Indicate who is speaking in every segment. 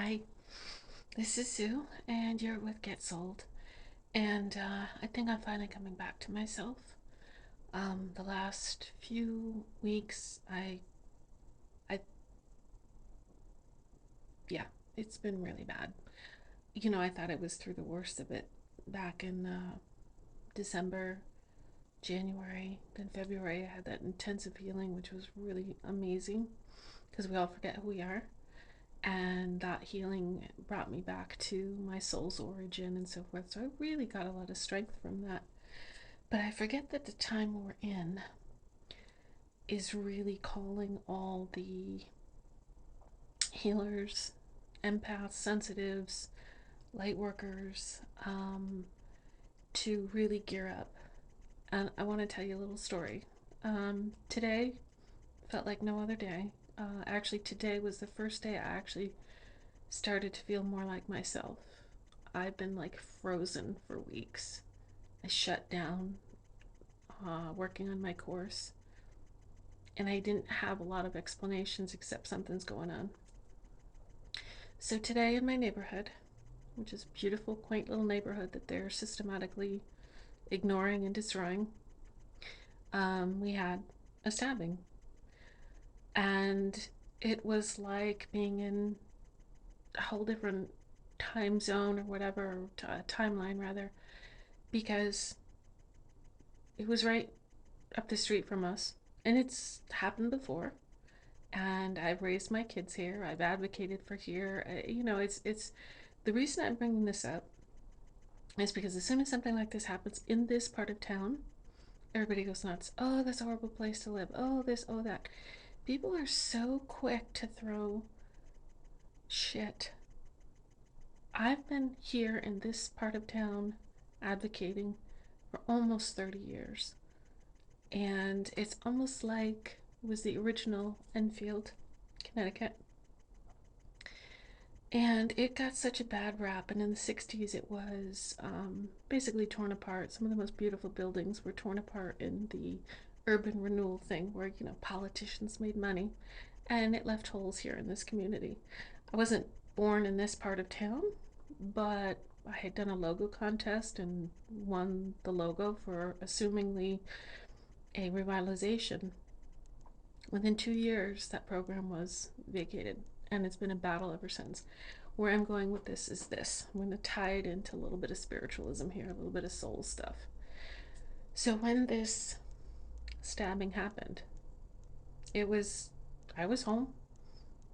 Speaker 1: Hi, this is Sue, and you're with Get Sold. And I think I'm finally coming back to myself. The last few weeks, I, yeah, it's been really bad. I thought I was through the worst of it back in December, January, then February. I had that intensive healing, which was really amazing because we all forget who we are. And that healing brought me back to my soul's origin and so forth. So I really got a lot of strength from that. But I forget that the time we're in is really calling all the healers, empaths, sensitives, light workers to really gear up. And I want to tell you a little story. Today felt like no other day. Actually, today was the first day I actually started to feel more like myself. I've been like frozen for weeks. I shut down working on my course, and I didn't have a lot of explanations except something's going on. So today in my neighborhood, which is a beautiful, quaint little neighborhood that they're systematically ignoring and destroying, we had a stabbing. And it was like being in a whole different time zone or whatever, timeline rather, because it was right up the street from us. And it's happened before. And I've raised my kids here. I've advocated for here. It's the reason I'm bringing this up is because as soon as something like this happens in this part of town, everybody goes nuts. Oh, that's a horrible place to live. Oh, this, oh, that. People are so quick to throw shit. I've been here in this part of town advocating for almost 30 years. And it's almost like it was the original Enfiekd, Connecticut. And it got such a bad rap, and in the 60s it was basically torn apart. Some of the most beautiful buildings were torn apart in the Urban Renewal thing, where, politicians made money, and it left holes here in this community. I wasn't born in this part of town, but I had done a logo contest and won the logo for assumingly a revitalization. Within 2 years, that program was vacated, and it's been a battle ever since. Where I'm going with this is this. I'm going to tie it into a little bit of spiritualism here, a little bit of soul stuff. So when this stabbing happened, it was, I was home.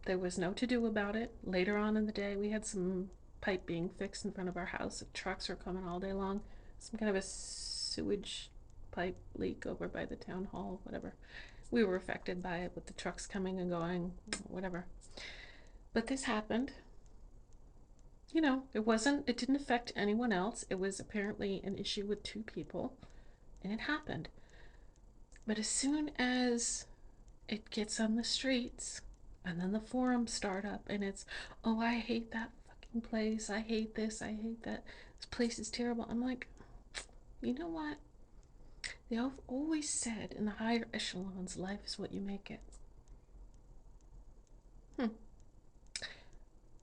Speaker 1: There was no to do about it. Later on in the day, we had some pipe being fixed in front of our house. The trucks were coming all day long. Some kind of a sewage pipe leak over by the town hall, whatever. We were affected by it with the trucks coming and going, whatever. But this happened. It didn't affect anyone else. It was apparently an issue with two people, and it happened. But as soon as it gets on the streets, and then the forums start up, and it's, oh, I hate that fucking place. I hate this. I hate that. This place is terrible. I'm like, you know what? They've always said in the higher echelons, life is what you make it.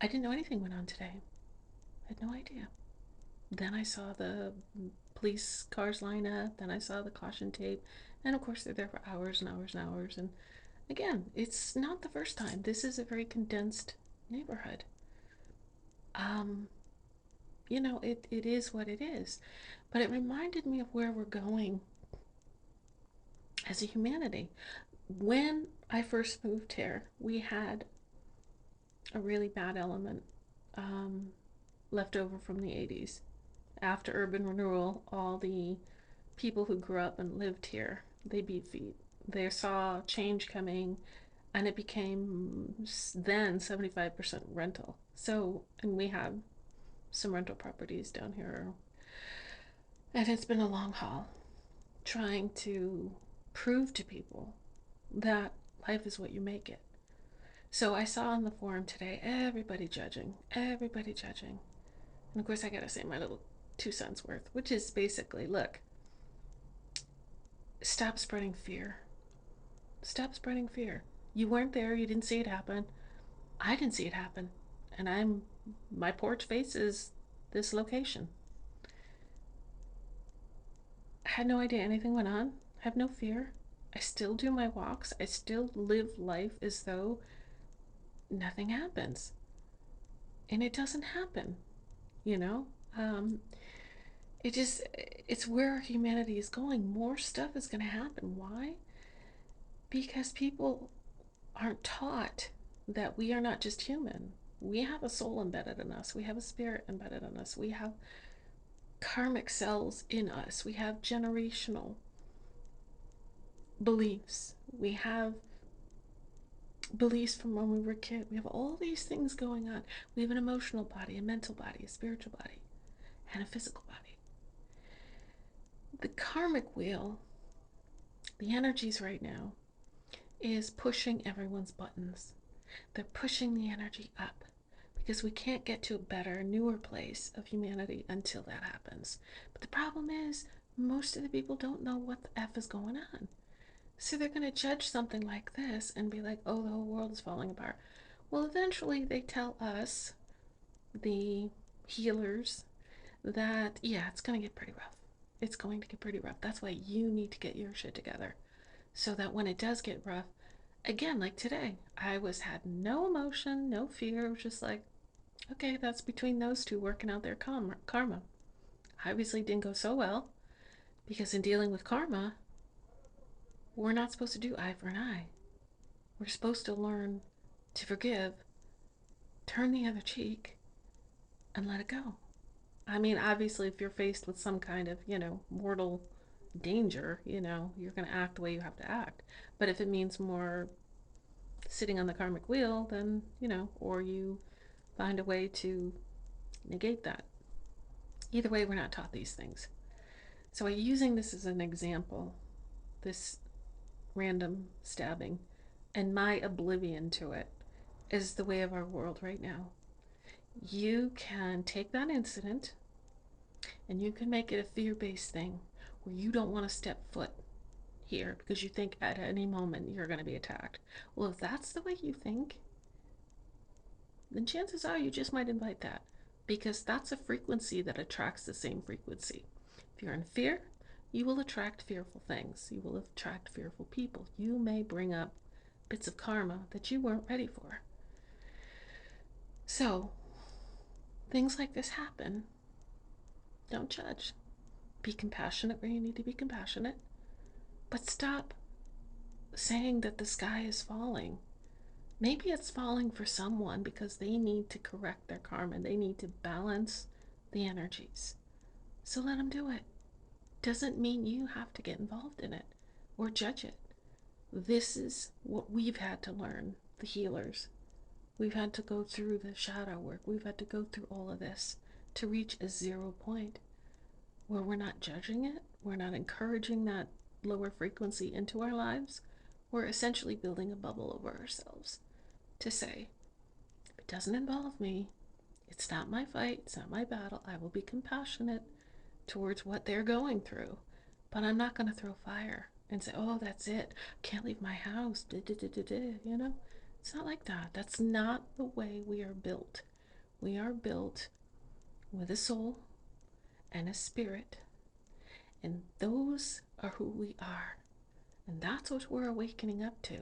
Speaker 1: I didn't know anything went on today. I had no idea. Then I saw the police cars line up. Then I saw the caution tape. And of course, they're there for hours and hours and hours. And again, it's not the first time. This is a very condensed neighborhood. Um, it is what it is. But it reminded me of where we're going as a humanity. When I first moved here, we had a really bad element left over from the 80s. After Urban Renewal, all the people who grew up and lived here, they beat feet. They saw change coming, and it became then 75% rental. So, and we have some rental properties down here. And it's been a long haul trying to prove to people that life is what you make it. So I saw on the forum today everybody judging, everybody judging. And of course, I gotta say my little 2 cents worth, which is basically, look, stop spreading fear. Stop spreading fear. You weren't there, you didn't see it happen. I didn't see it happen. And my porch faces this location. I had no idea anything went on. I have no fear. I still do my walks. I still live life as though nothing happens. And it doesn't happen, you know? Um, it's where our humanity is going. More stuff is going to happen. Why? Because people aren't taught that we are not just human. We have a soul embedded in us. We have a spirit embedded in us. We have karmic cells in us. We have generational beliefs. We have beliefs from when we were a kid. We have all these things going on. We have an emotional body, a mental body, a spiritual body, and a physical body. The karmic wheel, the energies right now, is pushing everyone's buttons. They're pushing the energy up because we can't get to a better, newer place of humanity until that happens. But the problem is, most of the people don't know what the F is going on. So they're going to judge something like this and be like, oh, the whole world is falling apart. Well, eventually they tell us, the healers, that, yeah, it's going to get pretty rough. It's going to get pretty rough. That's why you need to get your shit together. So that when it does get rough, again, like today, had no emotion, no fear. It was just like, okay, that's between those two working out their karma. Obviously didn't go so well because in dealing with karma, we're not supposed to do eye for an eye. We're supposed to learn to forgive, turn the other cheek, and let it go. I mean, obviously, if you're faced with some kind of, mortal danger, you're going to act the way you have to act. But if it means more sitting on the karmic wheel, then, or you find a way to negate that. Either way, we're not taught these things. So, using this as an example, this random stabbing, and my oblivion to it is the way of our world right now. You can take that incident and you can make it a fear-based thing where you don't want to step foot here because you think at any moment you're going to be attacked. Well, if that's the way you think, then chances are you just might invite that because that's a frequency that attracts the same frequency. If you're in fear, you will attract fearful things. You will attract fearful people. You may bring up bits of karma that you weren't ready for. So, things like this happen. Don't judge. Be compassionate where you need to be compassionate. But stop saying that the sky is falling. Maybe it's falling for someone because they need to correct their karma. They need to balance the energies. So let them do it. Doesn't mean you have to get involved in it or judge it. This is what we've had to learn, the healers. We've had to go through the shadow work. We've had to go through all of this to reach a 0 point where we're not judging it. We're not encouraging that lower frequency into our lives. We're essentially building a bubble over ourselves to say, if it doesn't involve me, it's not my fight, it's not my battle. I will be compassionate towards what they're going through, but I'm not going to throw fire and say, oh, that's it. Can't leave my house. It's not like that. That's not the way we are built. We are built with a soul and a spirit, and those are who we are. And that's what we're awakening up to.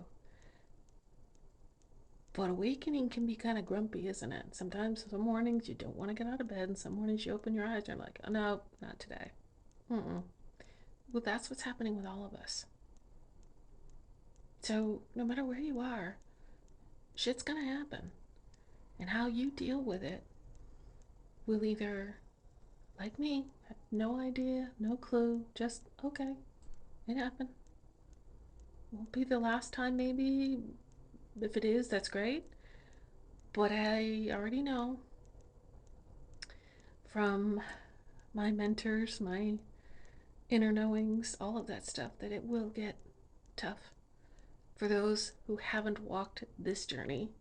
Speaker 1: But awakening can be kind of grumpy, isn't it? Sometimes, some mornings you don't want to get out of bed, and some mornings you open your eyes and you're like, oh no, not today. Well, that's what's happening with all of us. So, no matter where you are, shit's gonna happen. And how you deal with it will either, like me, have no idea, no clue, just okay, it happened. Won't be the last time, maybe. If it is, that's great. But I already know from my mentors, my inner knowings, all of that stuff, that it will get tough for those who haven't walked this journey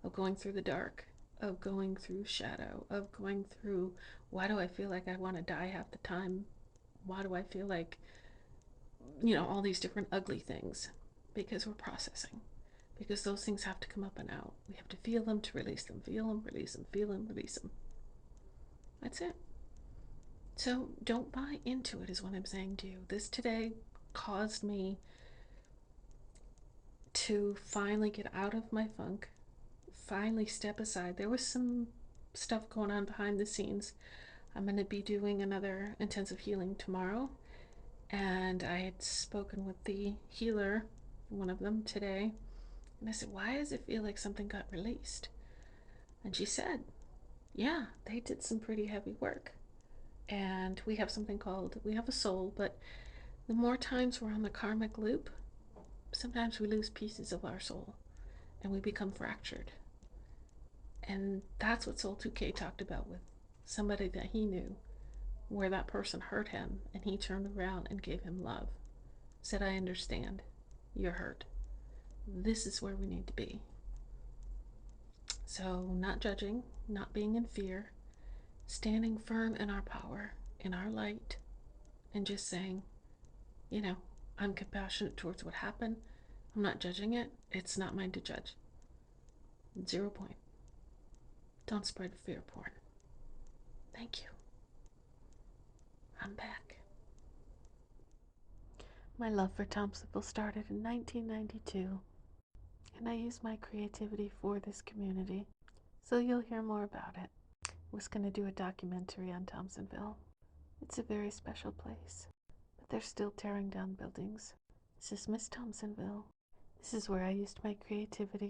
Speaker 1: of going through the dark, of going through shadow, of going through, why do I feel like I want to die half the time? Why do I feel like, all these different ugly things? Because we're processing. because those things have to come up and out. We have to feel them to release them, feel them, release them, feel them, release them. That's it. So don't buy into it, is what I'm saying to you. This today caused me to finally get out of my funk, finally step aside. There was some stuff going on behind the scenes. I'm going to be doing another intensive healing tomorrow, and I had spoken with the healer, one of them, today, and I said, why does it feel like something got released? And she said, yeah, they did some pretty heavy work. And we have something called, we have a soul, but the more times we're on the karmic loop, sometimes we lose pieces of our soul and we become fractured. And that's what Soul 2K talked about with somebody that he knew, where that person hurt him and he turned around and gave him love. Said, I understand. You're hurt. This is where we need to be. So, not judging, not being in fear, standing firm in our power, in our light, and just saying, you know, I'm compassionate towards what happened. I'm not judging it. It's not mine to judge. 0 point. Don't spread fear porn. Thank you. I'm back. My love for Thompsonville started in 1992, and I used my creativity for this community. So you'll hear more about it. I was going to do a documentary on Thompsonville. It's a very special place, but they're still tearing down buildings. This is Miss Thompsonville. This is where I used my creativity